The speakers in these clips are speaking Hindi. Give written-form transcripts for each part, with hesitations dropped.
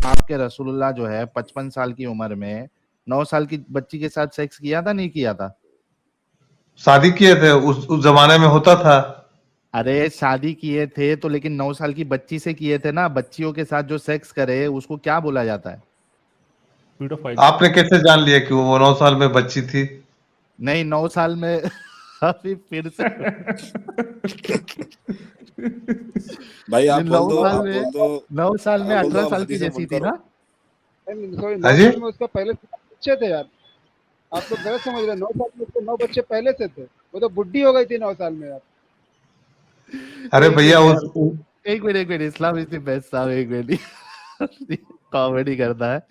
आपके रसूलुल्लाह जो है 55 साल की उम्र में 9 साल की बच्ची के साथ सेक्स किया था, नहीं किया था? शादी किए थे, उस जमाने में होता था। अरे शादी किए थे तो लेकिन 9 साल की बच्ची से किए थे ना। बच्चियों के साथ जो सेक्स करे उसको क्या बोला जाता है? पीडोफाइल। आपने कैसे जान लिया कि वो 9 साल में बच्ची थी? नहीं, 9 साल में अभी फिर से भाई आप 9 बोल दो, साल आप में बोल दो, 9 साल में आप बोल दो, 18 आप साल की हदीसें जैसी पुल थी करो। ना? सॉरी, 9 हाँ जी? साल में उसका पहले से बच्चे थे यार। आप लोग गलत समझ रहे हैं। 9 साल में उसके 9 बच्चे पहले से थे। वो तो बुढ़ी हो गई थी 9 साल में यार। अरे एक भैया मिनट उस यार, एक minute, Islam is the best साहब, एक मिनट। कॉमेडी करता है।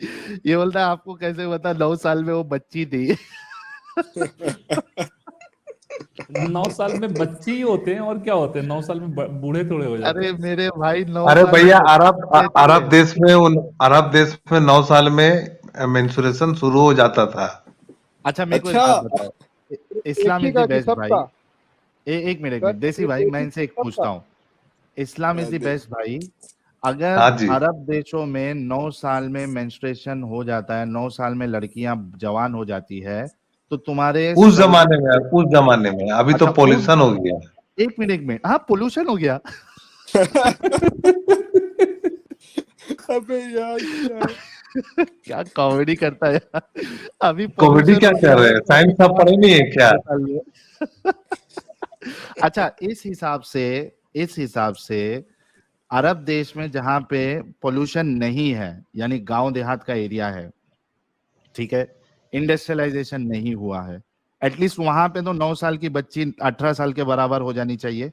ये बोलता है आपको कैसे पता 9 साल में वो बच्ची थी? 9 साल में बच्चे ही होते हैं और क्या होते हैं, 9 साल में बूढ़े थोड़े हो जाते अरे हैं। मेरे भाई 9 अरे साल में भैया बच्चे थे। अरब देश में 9 साल में मेंस्ट्रुएशन शुरू हो जाता था। अच्छा मेरे को एक अच्छा, बात बताओ, एक इस्लाम ही इज का द कि बेस्ट भाई। सबका? एक मिनट सर, देसी भाई, एक मैं ही इनसे एक सबका? पूछता हूँ। इस्लाम इज द बेस्ट भाई। अगर हाँ जी। अरब देशों में 9 साल में मेंस्ट्रुएशन हो जाता है, 9 साल में लड़कियां जवान हो जाती है, तो तुम्हारे उस सऊदी, जमाने में अभी तो अच्छा पॉल्यूशन हो गया। एक मिनट, हाँ पोल्यूशन हो गया। अबे यार क्या क्या कॉमेडी करता है यार। अभी कॉमेडी पोल्यूशन क्या हो कर गया रहे है हैं? तो साइंस आप पढ़े नहीं है क्या? 9 साल में। अच्छा इस हिसाब से अरब देश में जहां पे पोल्यूशन नहीं है, यानी गांव देहात का एरिया है, ठीक है, इंडस्ट्रियलाइजेशन नहीं हुआ है, एटलीस्ट वहां पे तो 9 साल की बच्ची 18 साल के बराबर हो जानी चाहिए।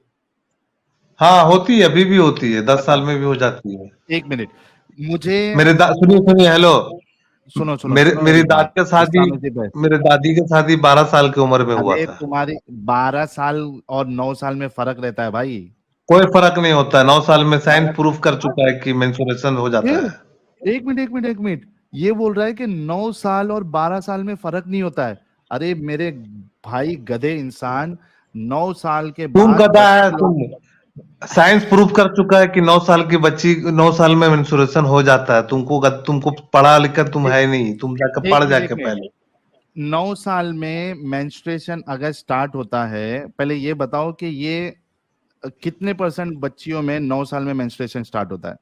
हाँ होती है, अभी भी होती है, 10 साल बताओ, में भी हो जाती है। एक मिनट, मुझे सुनिए हेलो। सुनो सुनो मेरे सुनो मेरी मेरी दादी बात। का शादी इस्लाम इज द बेस्ट। मेरे दादी की शादी 12 साल की उम्र में हुआ अरे था। तुम्हारी 12 साल और 9 साल में फर्क रहता है भाई। कोई फर्क नहीं होता है। 9 साल में साइंस 12 प्रूफ कर चुका है कि मेंस्ट्रुएशन हो जाता है। फिर एक मिनट, ये बोल रहा है कि 9 साल और 12 साल में फर्क नहीं होता है। अरे मेरे भाई गधे इंसान, 9 साल के तुम बाद गधा है बच्ची, तुम। साइंस प्रूफ कर चुका है कि 9 साल की बच्ची 9 साल में मेंस्ट्रुएशन हो जाता है। तुमको पढ़ा लिखा तुम एक है नहीं, तुम जाकर एक पढ़ मिनट जाके पहले। 9 साल में मेंस्ट्रुएशन अगर स्टार्ट होता है, पहले ये बताओ कि ये कितने % बच्चियों में 9 साल में मेंस्ट्रुएशन स्टार्ट होता है?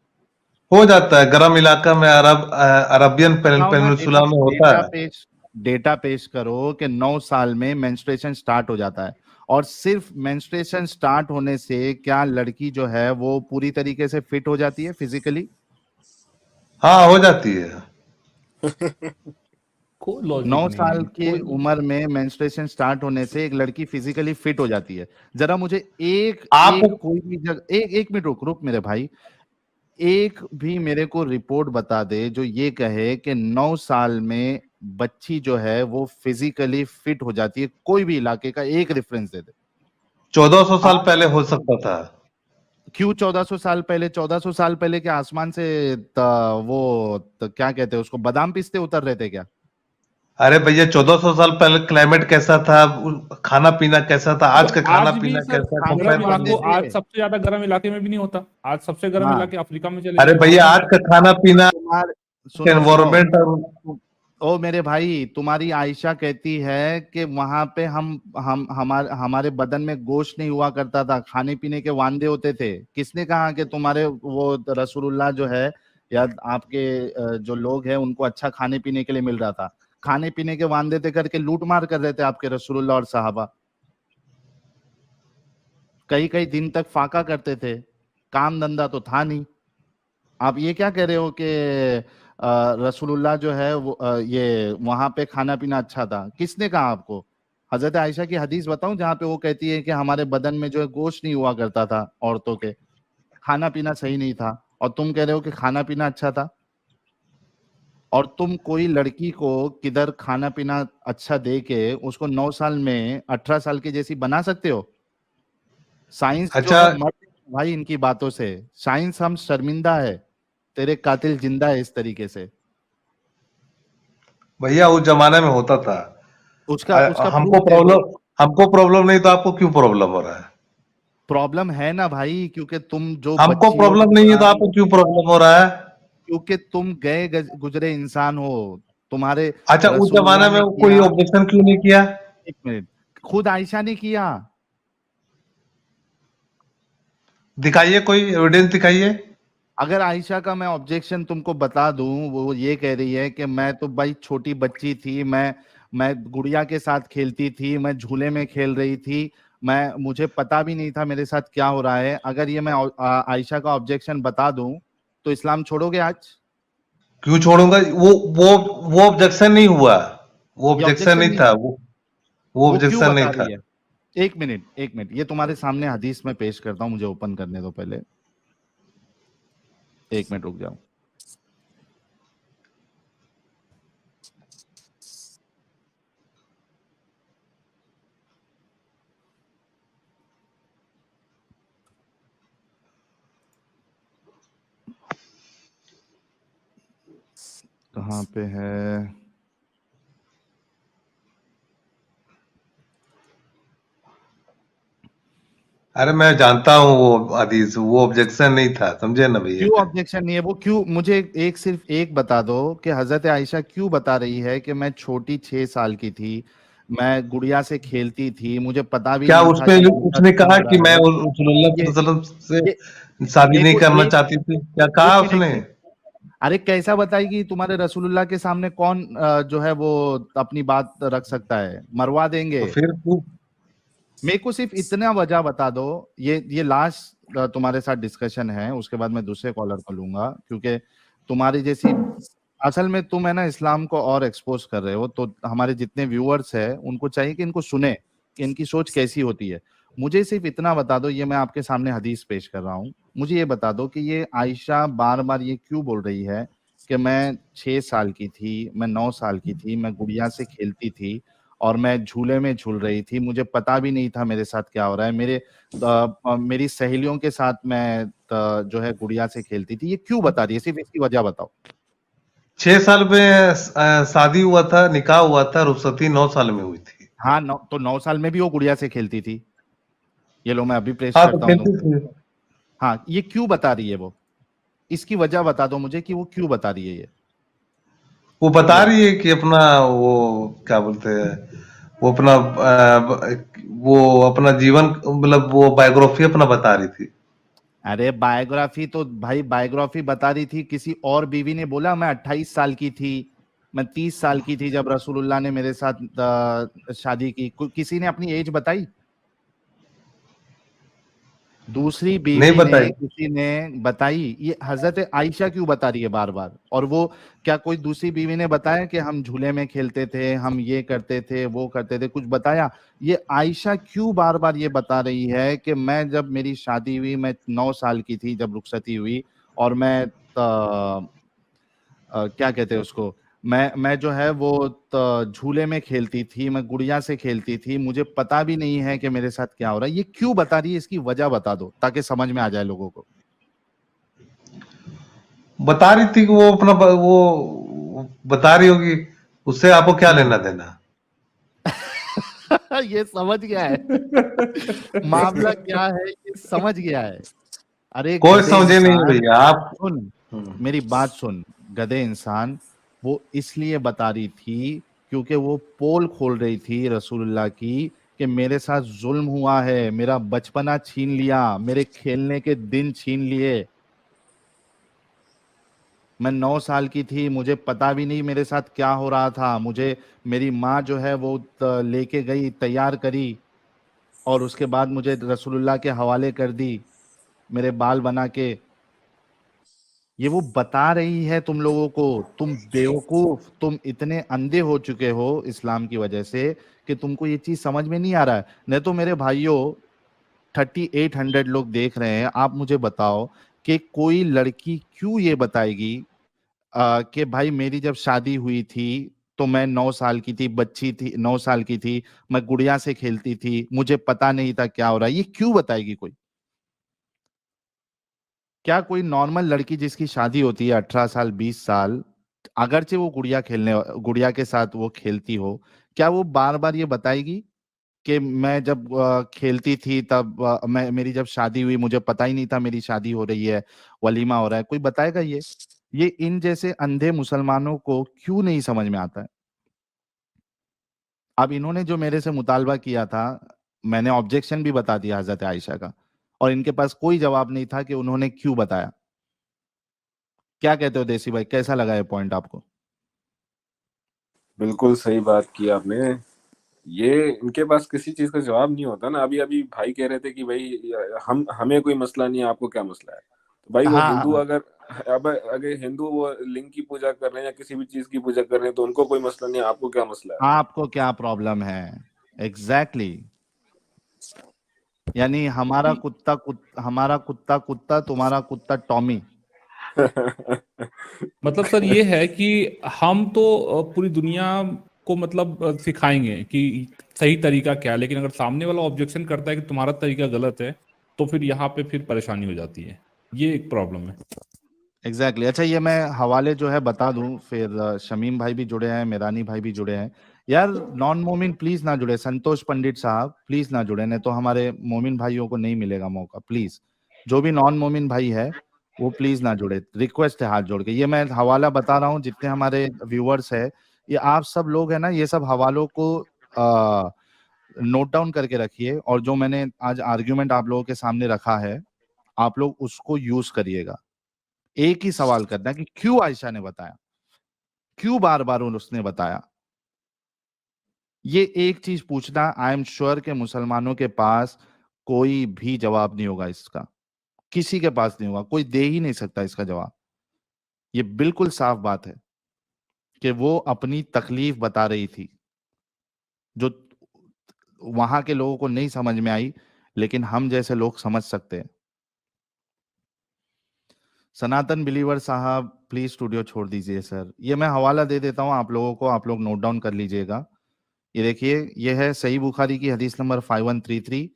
हो जाता है गर्म इलाका में, अरबियन बताओ ना, पेनिनसुला में होता है। डेटा पेश करो कि 9 साल में मेंस्ट्रुएशन स्टार्ट हो जाता है। और सिर्फ मेंस्ट्रुएशन स्टार्ट होने से क्या लड़की जो है वो पूरी तरीके से फिट हो जाती है फिजिकली? हाँ हो जाती है। कोई लॉजिक 9 नहीं साल है, की कोई उम्र में मेंस्ट्रुएशन स्टार्ट होने से एक लड़की फिजिकली फिट हो जाती है। जरा मुझे आप कोई भी जगह, एक मिनट रुक मेरे भाई, एक भी मेरे को रिपोर्ट बता दे जो ये कहे कि 9 साल में बच्ची जो है वो फिजिकली फिट हो जाती है। कोई भी इलाके का एक रेफरेंस दे दे। 1400 साल पहले हो सकता था। क्यों 1400 साल पहले? 1400 साल पहले क्या आसमान से क्या कहते हैं उसको, बादाम पिस्ते उतर रहे थे क्या? अरे भैया 1400 साल पहले क्लाइमेट कैसा था, खाना पीना कैसा था, आज का खाना आज भी पीना सर कैसा, हम कंपेयर लोग गर्म कर मानते इलाकों, लीजिए। आज थे। सबसे ज्यादा गर्म इलाके में भी नहीं होता। आज सबसे गर्म हाँ, इलाके अफ्रीका में चले अरे जाइए, भैया वहां आज भी का खाना पीना, तुम्हारे सुनो सुनो एनवायरमेंट और ओ मेरे भाई, तुम्हारी आयशा कहती है कि वहां पे हमारे बदन में गोश्त नहीं हुआ करता था, खाने पीने के वांदे होते थे। किसने कहा कि तुम्हारे वो रसूलुल्लाह जो है या आपके जो लोग हैं उनको अच्छा खाने पीने के लिए मिल रहा था? खाने पीने के वांदे थे करके लूट मार कर रहे थे आपके रसूलुल्लाह और सहाबा। कई कई दिन तक फाका करते थे, काम धंधा तो था नहीं। आप ये क्या कह रहे हो कि रसूलुल्लाह जो है वो ये वहां पे खाना पीना अच्छा था? किसने कहा आपको? हजरत आयशा की हदीस बताऊं जहां पे वो कहती है कि हमारे बदन में जो है गोश्त नहीं हुआ करता था औरतों के, खाना पीना सही नहीं था, और तुम कह रहे हो कि खाना पीना अच्छा था। और तुम कोई लड़की को किधर खाना पीना अच्छा दे के उसको 9 साल में 18 साल की जैसी बना सकते हो? साइंस जो अच्छा। है मर भाई इनकी बातों से। साइंस हम शर्मिंदा है, तेरे कातिल जिंदा है इस तरीके से। भैया उस जमाने में होता था। उसका उसका हमको प्रूफ दे दो। प्रॉब्लम हमको प्रॉब्लम नहीं तो आपको क्यों प्रॉब्लम हो रहा है? प्रॉब्लम है ना भाई, क्योंकि तुम जो हमको बच्चियों प्रॉब्लम के नहीं है तो साथ, आपको क्यों प्रॉब्लम हो रहा है? क्योंकि तुम गए गुजरे इंसान हो, तुम्हारे अच्छा, उस रसूलुल्लाह जमाने में ने कोई किया। ऑब्जेक्शन क्यों नहीं किया? एक मिनट, खुद आयशा ने किया। दिखाइए, कोई एविडेंस दिखाइए। अगर आयशा का मैं ऑब्जेक्शन तुमको बता दूं, वो ये कह रही है कि मैं तो भाई छोटी बच्ची थी, मैं गुड़िया के साथ खेलती थी, मैं झूले में खेल रही थी, मुझे पता भी नहीं था मेरे साथ क्या हो रहा है। अगर ये मैं आयशा का ऑब्जेक्शन बता दूं तो इस्लाम छोड़ोगे आज? क्यों छोड़ूंगा? वो ऑब्जेक्शन नहीं हुआ, वो ये ऑब्जेक्शन ऑब्जेक्शन नहीं नहीं था हुआ, वो वो क्यों ऑब्जेक्शन नहीं बता था। रही है? एक मिनट, एक मिनट, ये तुम्हारे सामने हदीस में पेश करता हूं, मुझे ओपन करने दो पहले, एक मिनट रुक जाओ। कहाँ पे है? अरे मैं जानता हूँ वो हदीस, वो ऑब्जेक्शन नहीं था, समझे ना भैया? क्यों ऑब्जेक्शन नहीं है? वो क्यों? मुझे सिर्फ एक बता दो कि हजरत आयशा क्यों बता रही है कि मैं छोटी 6 साल की थी, मैं गुड़िया से खेलती थी, मुझे पता भी क्या नहीं था उसमें कि मेरे साथ उसने क्या कहा हो कि रहा मैं है। रसूलुल्लाह ये सल्लल्लाहु अलैहि वसल्लम ये से शादी मेरे नहीं को करना एक चाहती थी? क्या एक कहा मिनट, उसने? अरे कैसा बताएगी? तुम्हारे रसूलुल्लाह के सामने कौन जो है वो अपनी बात रख सकता है? मरवा देंगे। तो फिर क्यों? मेरे को सिर्फ इतना वजह बता दो। ये लास्ट तुम्हारे साथ डिस्कशन है, उसके बाद मैं दूसरे कॉलर को लूंगा, क्योंकि तुम्हारी जैसी, असल में तुम है ना इस्लाम को और एक्सपोज कर रहे हो, तो हमारे जितने व्यूअर्स हैं उनको चाहिए कि इनको सुने कि इनकी सोच कैसी होती है। मुझे सिर्फ इतना बता दो, ये मैं आपके सामने हदीस पेश कर रहा हूँ, मुझे ये बता दो कि ये आयशा बार बार ये क्यों बोल रही है कि मैं 6 साल की थी, मैं 9 साल की थी, मैं गुड़िया से खेलती थी और मैं झूले में झूल रही थी, मुझे पता भी नहीं था मेरे साथ क्या हो रहा है, मेरी सहेलियों के साथ मैं जो है गुड़िया से खेलती थी। ये क्यों बता रही है? सिर्फ इसकी वजह बताओ। 6 साल में शादी हुआ था, निकाह हुआ था, रुखसती 9 साल में हुई थी। हाँ, 9 साल में भी वो गुड़िया से खेलती थी। ये लो मैं अभी प्रेस हाँ, तो करता हूँ खेलती तुमको। थी। हाँ, ये क्यों बता रही है वो? इसकी वजह बता दो मुझे कि वो क्यों बता रही है ये। वो बता ये लो। रही है कि अपना वो क्या बोलते हैं, वो अपना वो अपना जीवन, मतलब वो बायोग्राफी अपना बता रही थी। अरे बायोग्राफी तो भाई बायोग्राफी बता रही थी, किसी और बीवी ने बोला मैं 28 साल की थी, मैं 30 साल की थी जब रसूलुल्लाह ने मेरे साथ शादी की, किसी ने अपनी एज बताई? दूसरी नहीं बीवी ने, बताई। किसी ने बताई? ये हजरत आयशा क्यों बता रही है बार बार? और वो क्या कोई दूसरी बीवी ने बताया कि हम झूले में खेलते थे, हम ये करते थे, वो करते थे? कुछ बताया? ये आयशा क्यों बार बार ये बता रही है कि मैं जब मेरी शादी हुई, मैं 9 साल की थी जब रुखसती हुई, और मैं क्या कहते हैं उसको, मैं जो है वो झूले में खेलती थी, मैं गुड़िया से खेलती थी, मुझे पता भी नहीं है कि मेरे साथ क्या हो रहा है। ये क्यों बता रही है? इसकी वजह बता दो ताकि समझ में आ जाए लोगों को। बता रही थी कि वो अपना वो बता रही होगी, उससे आपको क्या लेना देना? ये समझ गया है मामला क्या है, ये समझ गया है। अरे कोई गधे समझे नहीं इंसान, भैया आप। सुन, हम्म। मेरी बात सुन। गधे इंसान, वो इसलिए बता रही थी क्योंकि वो पोल खोल रही थी रसूलुल्लाह की कि मेरे साथ जुल्म हुआ है, मेरा बचपना छीन लिया, मेरे खेलने के दिन छीन लिए, मैं 9 साल की थी, मुझे पता भी नहीं मेरे साथ क्या हो रहा था, मुझे मेरी माँ जो है वो लेके गई, तैयार करी, और उसके बाद मुझे रसूलुल्लाह के हवाले कर दी, मेरे बाल बना के। ये वो बता रही है तुम लोगों को। तुम बेवकूफ, तुम इतने अंधे हो चुके हो इस्लाम की वजह से कि तुमको ये चीज समझ में नहीं आ रहा है। नहीं तो मेरे भाइयों, 3800 लोग देख रहे हैं, आप मुझे बताओ कि कोई लड़की क्यों ये बताएगी कि भाई मेरी जब शादी हुई थी तो मैं 9 साल की थी, बच्ची थी, 9 साल की थी, मैं गुड़िया से खेलती थी, मुझे पता नहीं था क्या हो रहा है। ये क्यों बताएगी कोई? क्या कोई नॉर्मल लड़की जिसकी शादी होती है 18 साल, 20 साल, अगरचे वो गुड़िया के साथ वो खेलती हो, क्या वो बार बार ये बताएगी कि मैं जब खेलती थी तब मेरी जब शादी हुई मुझे पता ही नहीं था मेरी शादी हो रही है, वलीमा हो रहा है? कोई बताएगा ये? ये इन जैसे अंधे मुसलमानों को क्यों नहीं समझ में आता है? अब इन्होंने जो मेरे से मुतालबा किया था, मैंने ऑब्जेक्शन भी बता दिया हजरत आयशा का, और इनके पास कोई जवाब नहीं था कि उन्होंने क्यों बताया। क्या कहते हो देसी भाई, कैसा लगा ये पॉइंट आपको? बिल्कुल सही बात की आपने। ये इनके पास किसी चीज का जवाब नहीं होता ना। अभी अभी भाई कह रहे थे कि भाई हम हमें कोई मसला नहीं है, आपको क्या मसला है? तो भाई वो हिंदू हाँ, अगर हिंदू वो लिंग की पूजा कर रहे हैं या किसी भी चीज की पूजा कर रहे हैं तो उनको कोई मसला नहीं है, आपको क्या मसला है? आपको क्या प्रॉब्लम है? एग्जैक्टली यानी हमारा कुत्ता कुत्ता, तुम्हारा कुत्ता टॉमी। मतलब सर ये है कि हम तो पूरी दुनिया को मतलब सिखाएंगे कि सही तरीका क्या है, लेकिन अगर सामने वाला ऑब्जेक्शन करता है कि तुम्हारा तरीका गलत है, तो फिर यहाँ पे फिर परेशानी हो जाती है। ये एक प्रॉब्लम है। एग्जैक्टली अच्छा, ये मैं हवाले जो है बता दूं, फिर शमीम भाई भी जुड़े हैं, मेरानी भाई भी जुड़े हैं। यार नॉन मोमिन प्लीज ना जुड़े, संतोष पंडित साहब प्लीज ना जुड़े, नहीं तो हमारे मोमिन भाइयों को नहीं मिलेगा मौका। प्लीज जो भी नॉन मोमिन भाई है वो प्लीज ना जुड़े, रिक्वेस्ट है हाथ जोड़ के। ये मैं हवाला बता रहा हूँ, जितने हमारे व्यूअर्स है, ये आप सब लोग है ना, ये सब हवालों को नोट डाउन करके रखिए, और जो मैंने आज आर्ग्यूमेंट आप लोगों के सामने रखा है, आप लोग उसको यूज करिएगा। एक ही सवाल करना है कि क्यों आयशा ने बताया, क्यों बार बार उसने बताया। ये एक चीज पूछना, आई एम श्योर के मुसलमानों के पास कोई भी जवाब नहीं होगा इसका, किसी के पास नहीं होगा, कोई दे ही नहीं सकता इसका जवाब। ये बिल्कुल साफ बात है कि वो अपनी तकलीफ बता रही थी, जो वहां के लोगों को नहीं समझ में आई, लेकिन हम जैसे लोग समझ सकते हैं। सनातन बिलीवर साहब प्लीज स्टूडियो छोड़ दीजिए सर। ये मैं हवाला दे देता हूं आप लोगों को, आप लोग नोट डाउन कर लीजिएगा। ये देखिए, ये है सही बुखारी की हदीस नंबर 5133।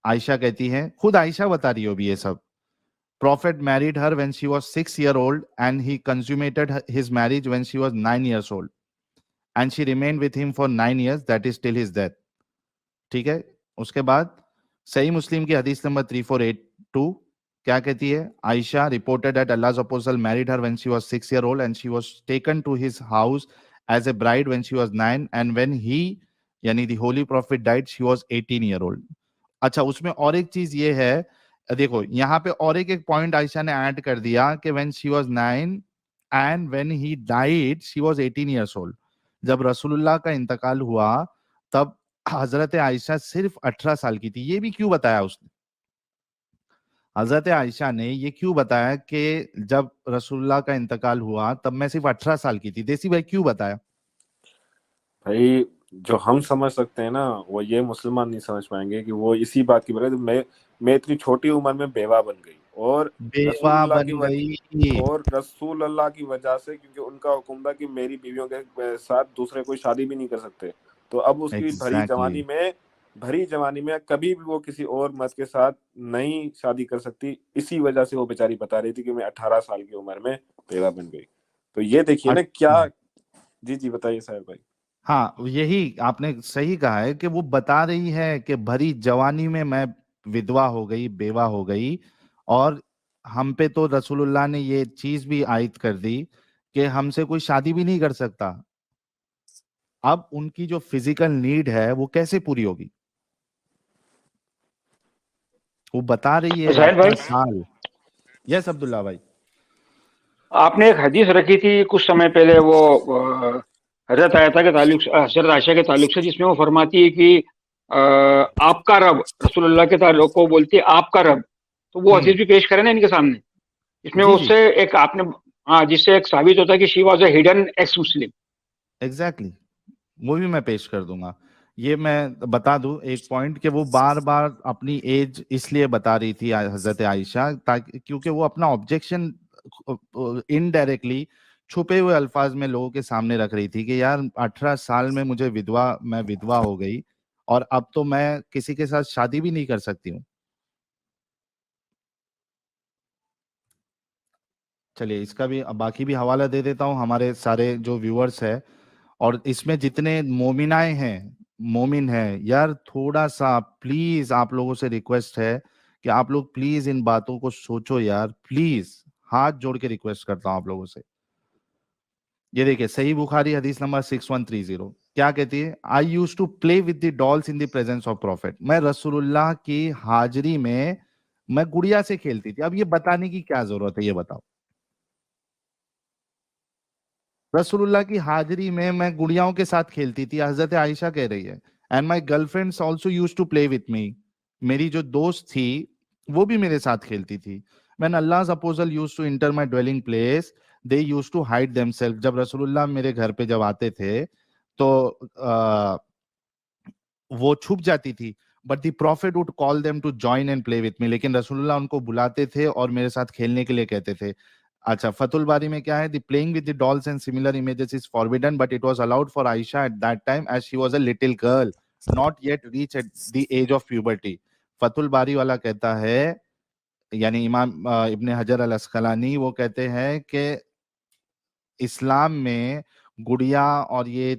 आयशा कहती है, खुद आयशा बता रही हो भी ये सब। Prophet married her when she was 6 years old and he consummated his marriage when she was 9 years old and she remained with him for 9 years, that is till his death। ठीक है, उसके बाद सही मुस्लिम की हदीस नंबर 3482 क्या कहती है? Ayesha reported that Allah's apostle married her when she was 6 years old and she was taken to his house as a bride when she was 9 and when he यानी the holy prophet died she was 18 years old। अच्छा, उसमें और एक चीज ये है, देखो यहाँ पे और एक एक पॉइंट आयशा ने ऐड कर दिया कि when she was 9 and when he died she was 18 years old। जब रसूलुल्लाह का इंतकाल हुआ तब हजरत आयशा सिर्फ 18 साल की थी। ये भी क्यों बताया उसने? हजरत आयशा ने ये क्यों बताया कि जब रसूलुल्लाह का इंतकाल हुआ तब मैं सिर्फ 18 साल की थी? देसी भाई क्यों बताया? भाई जो हम समझ सकते हैं ना वो ये मुसलमान नहीं समझ पाएंगे कि वो इसी बात की वजह मैं इतनी छोटी उम्र में बेवा बन गई और बेवा रसूलुल्लाह बन की गई। और रसूल अल्लाह की वजह से, क्योंकि उनका हुक्म था कि मेरी बीवियों के साथ दूसरे कोई शादी भी नहीं कर सकते। तो अब उसकी एग्जैक्टली भरी जवानी में कभी भी वो किसी और मर्द के साथ नहीं शादी कर सकती। इसी वजह से वो बेचारी बता रही थी कि मैं 18 साल की उम्र में बेवा बन गई। तो ये देखिए ना क्या। जी जी बताइए साहिर भाई। हाँ, यही आपने सही कहा है कि वो बता रही है कि भरी जवानी में मैं विधवा हो गई, बेवा हो गई, और हम पे तो रसूलुल्लाह ने ये चीज भी आयत कर दी कि हमसे कोई शादी भी नहीं कर सकता। अब उनकी जो फिजिकल नीड है वो कैसे पूरी होगी? वो बता रही है जाहिर भाई, 18 साल। यस अब्दुल्ला भाई। आपने एक हदीस रखी थी कुछ समय पहले, वो हजरत आयशा के ताल्लुक से, हजरत आयशा के ताल्लुक से, जिसमें वो फरमाती है कि आपका रब, रसूलुल्लाह के ताल्लुक को बोलती है आपका रब। तो वो हदीस भी पेश करें ना इनके सामने। इसमें जी जी, उससे एक आपने, हाँ, जिससे एक साबित होता है कि she was a hidden x Muslim. Exactly वो भी मैं पेश कर दूंगा। ये मैं बता दूं एक पॉइंट कि वो बार बार अपनी एज इसलिए बता रही थी हजरत आयशा, ताकि क्योंकि वो अपना ऑब्जेक्शन इनडायरेक्टली छुपे हुए अल्फाज में लोगों के सामने रख रही थी कि यार 18 साल में मैं विधवा हो गई और अब तो मैं किसी के साथ शादी भी नहीं कर सकती हूँ। चलिए इसका भी बाकी भी हवाला दे देता हूँ हमारे सारे जो व्यूअर्स है, और इसमें जितने मोमिनाएं हैं, मोमिन हैं, यार थोड़ा सा प्लीज आप लोगों से रिक्वेस्ट है कि आप लोग प्लीज इन बातों को सोचो यार, प्लीज। हाथ जोड़ के रिक्वेस्ट करता हूं आप लोगों से। ये देखिए सही बुखारी हदीस नंबर 6130 क्या कहती है? I use to play with the dolls in the presence of prophet. मैं रसूलुल्लाह की हाजिरी में मैं गुड़िया से खेलती थी। अब ये बताने की क्या जरूरत है, ये बताओ। रसूलुल्लाह की हाजिरी में मैं गुड़ियाओं के साथ खेलती थी, हजरत आयशा कह रही है। And my girlfriends also use to play with me. मेरी जो दोस्त थी वो भी मेरे साथ खेलती थी। When Allah's apostle used to enter my dwelling place, they used to hide themselves. जब रसूलुल्लाह मेरे घर पे जब आते थे तो वो छुप जाती थी। But the prophet would call them to join and play with me. लेकिन रसूलुल्लाह उनको बुलाते थे और मेरे साथ खेलने के लिए कहते थे। अच्छा, फतुल बारी में क्या है? The playing with the dolls and similar images is forbidden but it was allowed for Aisha at that time as she was a little girl not yet reach at the age of puberty. फतुल बारी वाला कहता है, यानी इमाम इब्ने हजर अल अस्कलानी, वो कहते हैं कि इस्लाम में गुड़िया और ये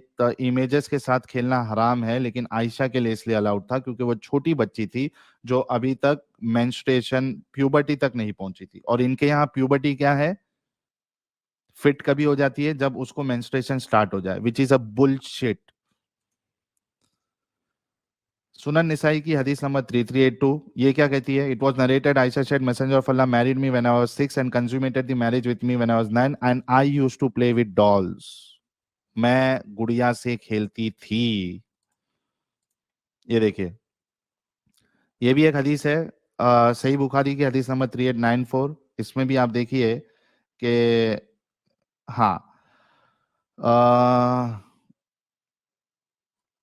इमेजेस के साथ खेलना हराम है, लेकिन आयशा के लिए इसलिए अलाउड था क्योंकि वो छोटी बच्ची थी जो अभी तक मेंस्ट्रुएशन प्यूबर्टी तक नहीं पहुंची थी। और इनके यहाँ प्यूबर्टी क्या है? फिट कभी हो जाती है जब उसको मेंस्ट्रुएशन स्टार्ट हो जाए, विच इज अ बुलशिट। सुनन निसाई की हदीस नंबर 3382 ये क्या कहती है? It was narrated Ayesha said messenger of Allah married me when I was 6 and consummated the marriage with me when I was 9 and I used to play with dolls. मैं गुड़िया से खेलती थी। ये देखिए, ये भी एक हदीस है सही बुखारी की हदीस नंबर 3894। इसमें भी आप देखिए कि हाँ,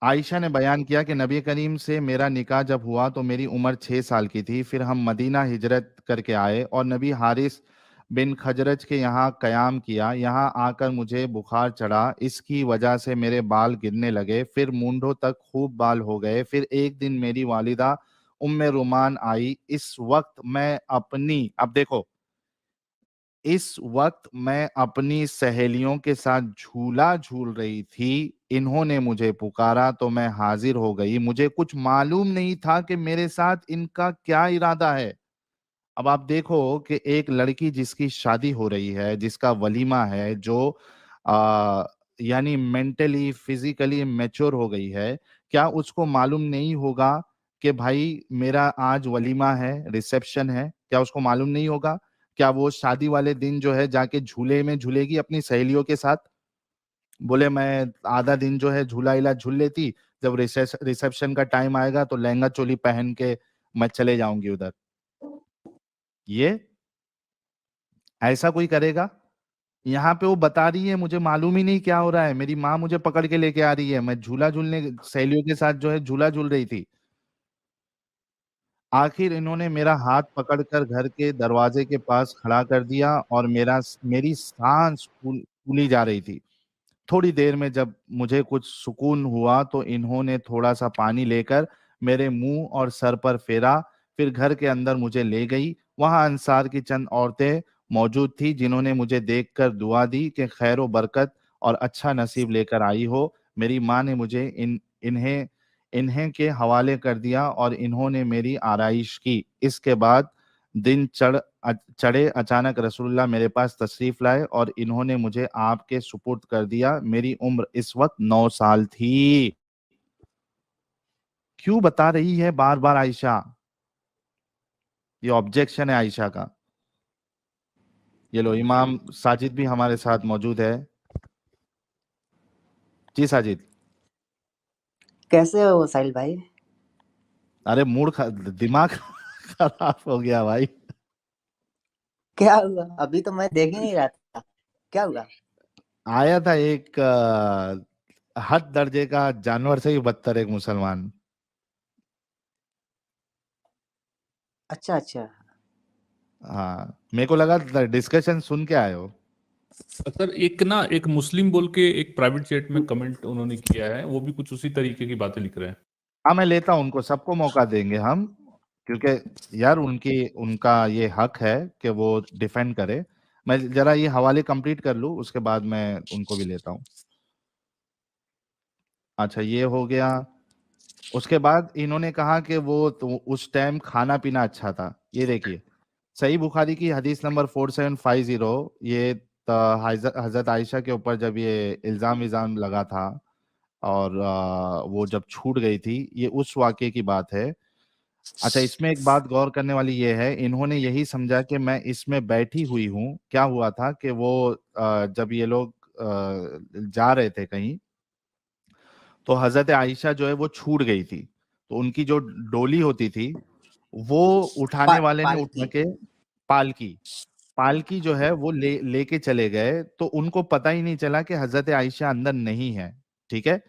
आयशा ने बयान किया कि नबी करीम से मेरा निकाह जब हुआ तो मेरी उम्र 6 साल की थी। फिर हम मदीना हिजरत करके आए और नबी हारिस बिन खजरज के यहाँ कयाम किया। यहाँ आकर मुझे बुखार चढ़ा, इसकी वजह से मेरे बाल गिरने लगे, फिर मूंढों तक खूब बाल हो गए। फिर एक दिन मेरी वालिदा उम्मे रुमान आई। इस वक्त मैं अपनी सहेलियों के साथ झूला झूल रही थी। इन्होंने मुझे पुकारा तो मैं हाजिर हो गई। मुझे कुछ मालूम नहीं था कि मेरे साथ इनका क्या इरादा है। अब आप देखो कि एक लड़की जिसकी शादी हो रही है, जिसका वलीमा है, जो आ, यानी मेंटली फिजिकली मैच्योर हो गई है, क्या उसको मालूम नहीं होगा कि भाई मेरा आज वलीमा है, रिसेप्शन है? क्या उसको मालूम नहीं होगा? क्या वो शादी वाले दिन जो है जाके झूले में झूलेगी अपनी सहेलियों के साथ? बोले मैं आधा दिन जो है झूला इला झूल लेती, जब रिसेप्शन का टाइम आएगा तो लहंगा चोली पहन के मैं चले जाऊंगी उधर। ये ऐसा कोई करेगा? यहाँ पे वो बता रही है मुझे मालूम ही नहीं क्या हो रहा है, मेरी माँ मुझे पकड़ के लेके आ रही है, मैं झूला झूलने सहेलियों के साथ जो है झूला झूल रही थी। आखिर इन्होंने मेरा हाथ पकड़कर घर के दरवाजे के पास खड़ा कर दिया और मेरी सांस फूली जा रही थी। थोड़ी देर में जब मुझे कुछ सुकून हुआ तो इन्होंने थोड़ा सा पानी लेकर मेरे मुंह और सर पर फेरा, फिर घर के अंदर मुझे ले गई। वहां अंसार की चंद औरतें मौजूद थी जिन्होंने मुझे देखकर दुआ दी कि खैर व बरकत और अच्छा नसीब लेकर आई हो। मेरी माँ ने मुझे इन्हें इन्हें के हवाले कर दिया और इन्होंने मेरी आराइश की। इसके बाद दिन चढ़े अचानक रसूलुल्लाह मेरे पास तशरीफ लाए और इन्होंने मुझे आपके सुपुर्द कर दिया। मेरी उम्र इस वक्त 9 साल थी। क्यों बता रही है बार बार आयशा? ये ऑब्जेक्शन है आयशा का। ये लो, इमाम साजिद भी हमारे साथ मौजूद है। जी साजिद। कैसे हो साहिल भाई? अरे दिमाग खराब हो गया भाई। क्या हुआ? अभी तो मैं देख ही नहीं रहा था। क्या हुआ? आया था एक हद दर्जे का जानवर से भी बदतर एक मुसलमान। अच्छा अच्छा। हाँ, मेरे को लगा डिस्कशन सुन के आए हो। सर एक मुस्लिम बोल के एक प्राइवेट चैट में कमेंट उन्होंने किया है, वो भी कुछ उसी तरीके की बातें लिख रहे हैं। हाँ, मैं लेता हूँ उनको, सबको मौका देंगे हम, क्योंकि यार उनका ये हक है कि वो डिफेंड करे। मैं जरा ये हवाले कंप्लीट कर लूँ, उसके बाद मैं उनको भी लेता हूँ। अच्छा, ये हो गया। उसके बाद इन्होंने कहा कि वो तो उस टाइम खाना पीना अच्छा था। ये देखिए, सही बुखारी की हदीस नंबर 4750, ये हजरत आयशा के ऊपर जब ये इल्जाम लगा था और वो जब छूट गई थी, ये उस वाक़े की बात है। अच्छा, इसमें एक बात गौर करने वाली ये है, इन्होंने यही समझा कि मैं इसमें बैठी हुई हूँ। क्या हुआ था कि वो जब ये लोग जा रहे थे कहीं, तो हजरत आयशा जो है वो छूट गई थी, तो उनकी जो डोली होती थी वो उठाने वाले ने उठा पालकी। के, पालकी पालकी जो है वो लेके चले गए, तो उनको पता ही नहीं चला कि हजरत आयशा अंदर नहीं है। ठीक है।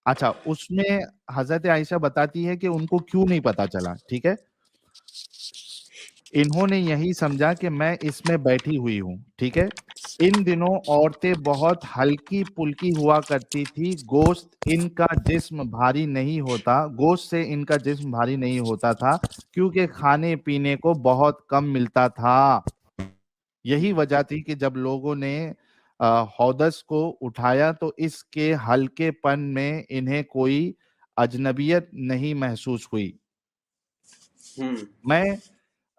अच्छा, उसमें हजरत आयशा बताती है कि उनको क्यों नहीं पता चला। ठीक है। इन्होंने यही समझा कि मैं इसमें बैठी हुई हूं। ठीक है। इन दिनों औरतें बहुत हल्की पुल्की हुआ करती थी, गोश्त इनका जिस्म भारी नहीं होता, गोश्त से इनका जिस्म भारी नहीं होता था, क्योंकि खाने पीने को बहुत कम मिलता था। यही वजह थी कि जब लोगों ने हौदस को उठाया तो इसके हल्केपन में इन्हें कोई अजनबियत नहीं महसूस हुई। मैं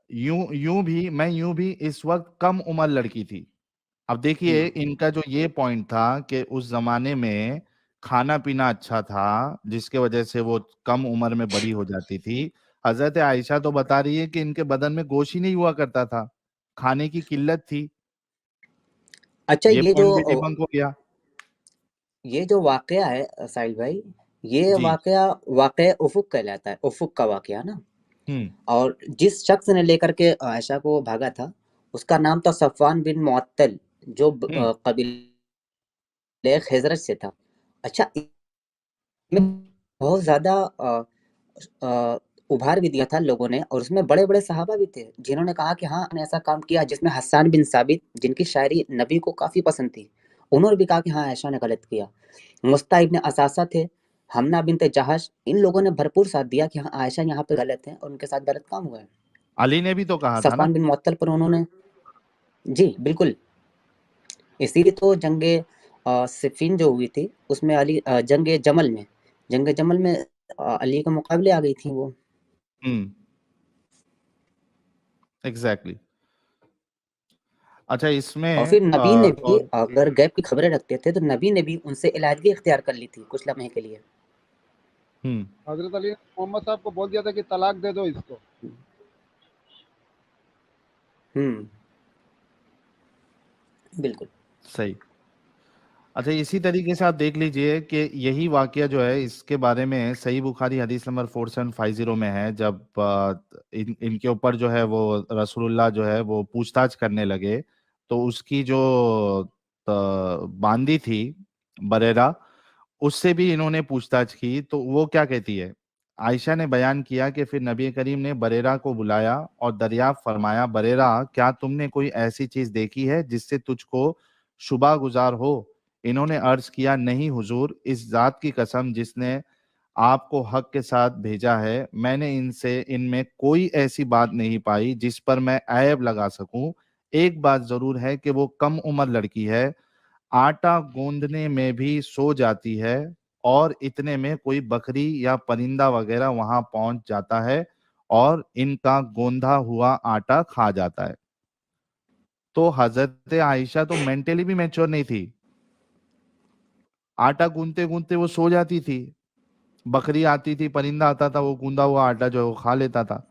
यूं भी इस वक्त कम उम्र लड़की थी। अब देखिए, इनका जो ये पॉइंट था कि उस जमाने में खाना पीना अच्छा था, जिसके वजह से वो कम उम्र में बड़ी हो जाती थी। हजरत आयशा तो बता रही है कि इनके बदन में गोश ही नहीं हुआ करता था, खाने की किल्लत थी। अच्छा, ये पॉइंट भी डिबंक हो गया। ये जो वाकया है साहिल भाई, ये जी। वाकया वाकया उफुक कहलाता है, उफुक का वाकया ना। हम्म। और जिस शख्स ने लेकर के आयशा को भागा था, उसका नाम था सफवान बिन मुअत्तल, जो हम्म। कबीले खजरज से था। अच्छा, इसमें बहुत ज्यादा अ, उभार भी दिया था लोगों ने, और उसमें बड़े बड़े सहाबा भी थे जिन्होंने कहा कि हाँ, हमने ऐसा काम किया, जिसमें हस्सान बिन साबित, जिनकी शायरी नबी को काफी पसंद थी, उन्होंने भी कहा कि हाँ, आयशा ने गलत किया। मुस्ता इब्न असासा थे, हमना बिनते जहाश, इन लोगों ने भरपूर साथ दिया कि हाँ, आयशा यहाँ पे गलत है और उनके साथ गलत काम हुआ है। अली ने भी तो कहा था ना। सफवान बिन मुअत्तल पर उन्होंने, जी बिल्कुल, इसीलिए तो जंगे सिफीन जो हुई थी उसमें अली, जंगे जमल में अली के मुकाबले आ गई थी वो। हम्म। एग्जैक्टली। अच्छा, और फिर इसमें नबी ने भी, और अगर गैब की खबरें रखते थे, तो नबी ने भी उनसे इलाजगी इख्तियार कर ली थी कुछ लम्हे के लिए। हजरत अली ने मोहम्मद साहब को बोल दिया था कि तलाक दे दो इसको। हम्म, बिल्कुल। सही। अच्छा, इसी तरीके से आप देख लीजिए कि यही वाकया जो है, इसके बारे में सही बुखारी हदीस नंबर 4750 में है। जब इनके ऊपर जो है वो रसूलुल्लाह जो है वो पूछताछ करने लगे, तो उसकी जो बांदी थी बरेरा, उससे भी इन्होंने पूछताछ की। तो वो क्या कहती है, आयशा ने बयान किया कि फिर नबी करीम ने बरेरा को बुलाया और दरियाफ्त फरमाया, बरेरा, क्या तुमने कोई ऐसी चीज देखी है जिससे तुझको शुबा गुजार हो? इन्होंने अर्ज किया, नहीं हुजूर, इस जात की कसम जिसने आपको हक के साथ भेजा है, मैंने इनसे इनमें कोई ऐसी बात नहीं पाई जिस पर मैं ऐब लगा सकूं। एक बात जरूर है कि वो कम उम्र लड़की है, आटा गूंदने में भी सो जाती है, और इतने में कोई बकरी या परिंदा वगैरह वहां पहुंच जाता है और इनका गोंधा हुआ आटा खा जाता है। तो हजरत आयशा तो मेंटली भी मैच्योर नहीं थी, आटा गूंदते गूंदते वो सो जाती थी, बकरी आती थी, परिंदा आता था, वो गूंदा हुआ आटा जो है वो खा लेता था।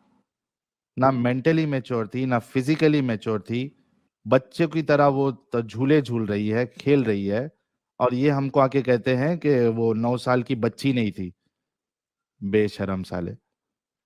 ना मेंटली मैच्योर थी, ना फिजिकली मैच्योर थी, बच्चे की तरह वो झूले झूल रही है, खेल रही है, और ये हमको आके कहते हैं कि वो 9 साल की बच्ची नहीं थी। बेशरम साले।